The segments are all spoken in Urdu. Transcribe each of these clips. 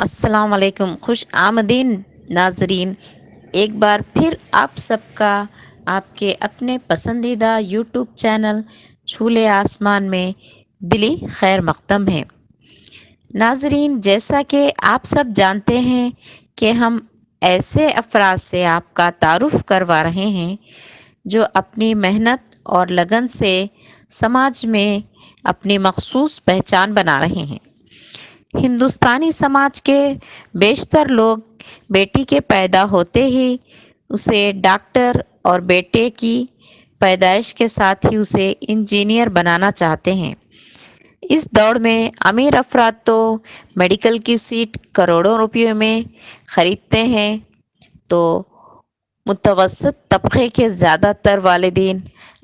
السلام علیکم، خوش آمدین ناظرین۔ ایک بار پھر آپ سب کا آپ کے اپنے پسندیدہ یوٹیوب چینل چھولے آسمان میں دلی خیر مقدم ہے۔ ناظرین، جیسا کہ آپ سب جانتے ہیں کہ ہم ایسے افراد سے آپ کا تعارف کروا رہے ہیں جو اپنی محنت اور لگن سے سماج میں اپنی مخصوص پہچان بنا رہے ہیں۔ ہندوستانی سماج کے بیشتر لوگ بیٹی کے پیدا ہوتے ہی اسے ڈاکٹر اور بیٹے کی پیدائش کے ساتھ ہی اسے انجینئر بنانا چاہتے ہیں۔ اس دوڑ میں امیر افراد تو میڈیکل کی سیٹ کروڑوں روپیوں میں خریدتے ہیں، تو متوسط طبقے کے زیادہ تر والدین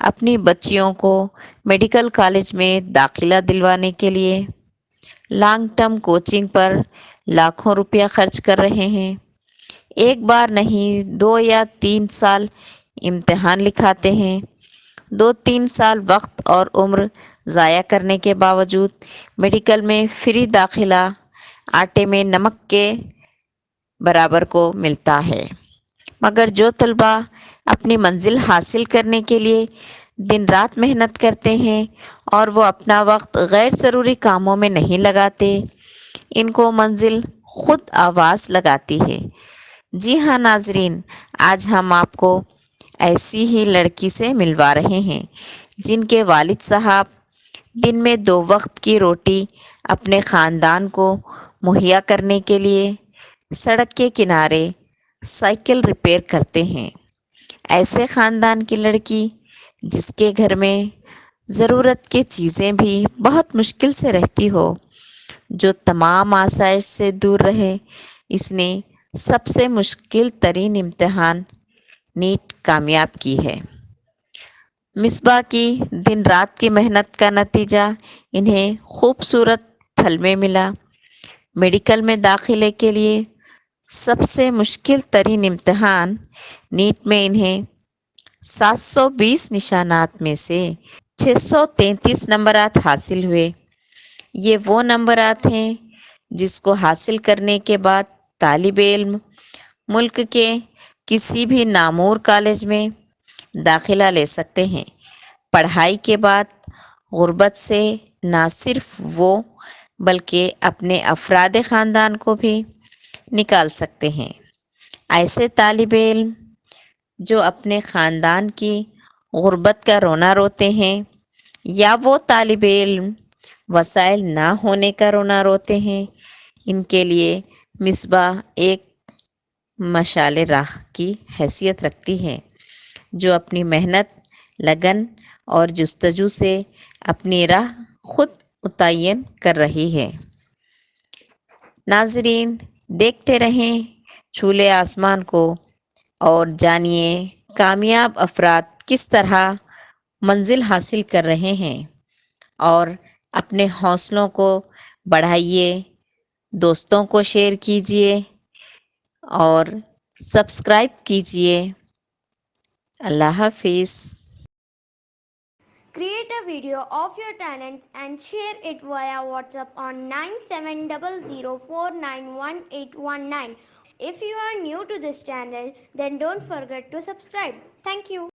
اپنی بچیوں کو میڈیکل کالج میں داخلہ دلوانے کے لیے لانگ ٹرم کوچنگ پر لاکھوں روپیہ خرچ کر رہے ہیں۔ ایک بار نہیں، 2 یا 3 سال امتحان لکھاتے ہیں۔ 2 3 سال وقت اور عمر ضائع کرنے کے باوجود میڈیکل میں فری داخلہ آٹے میں نمک کے برابر کو ملتا ہے، مگر جو طلباء اپنی منزل حاصل کرنے کے لیے دن رات محنت کرتے ہیں اور وہ اپنا وقت غیر ضروری کاموں میں نہیں لگاتے، ان کو منزل خود آواز لگاتی ہے۔ جی ہاں ناظرین، آج ہم آپ کو ایسی ہی لڑکی سے ملوا رہے ہیں جن کے والد صاحب دن میں 2 وقت کی روٹی اپنے خاندان کو مہیا کرنے کے لیے سڑک کے کنارے سائیکل ریپیئر کرتے ہیں۔ ایسے خاندان کی لڑکی جس کے گھر میں ضرورت کی چیزیں بھی بہت مشکل سے رہتی ہو، جو تمام آسائش سے دور رہے، اس نے سب سے مشکل ترین امتحان نیٹ کامیاب کی ہے۔ مصباح کی دن رات کی محنت کا نتیجہ انہیں خوبصورت پھل میں ملا۔ میڈیکل میں داخلے کے لیے سب سے مشکل ترین امتحان نیٹ میں انہیں 720 نشانات میں سے 633 نمبرات حاصل ہوئے۔ یہ وہ نمبرات ہیں جس کو حاصل کرنے کے بعد طالب علم ملک کے کسی بھی نامور کالج میں داخلہ لے سکتے ہیں۔ پڑھائی کے بعد غربت سے نہ صرف وہ بلکہ اپنے افراد خاندان کو بھی نکال سکتے ہیں۔ ایسے طالب علم جو اپنے خاندان کی غربت کا رونا روتے ہیں، یا وہ طالب علم وسائل نہ ہونے کا رونا روتے ہیں، ان کے لیے مصباح ایک مشعل راہ کی حیثیت رکھتی ہے، جو اپنی محنت، لگن اور جستجو سے اپنی راہ خود متعین کر رہی ہے۔ ناظرین، دیکھتے رہیں چھولے آسمان کو اور جانیے کامیاب افراد کس طرح منزل حاصل کر رہے ہیں، اور اپنے حوصلوں کو بڑھائیے، دوستوں کو شیئر کیجیے اور سبسکرائب کیجیے۔ اللہ حافظ۔ Create a video of your talents and share it via WhatsApp on 9700491819. If you are new to this channel, then don't forget to subscribe. Thank you.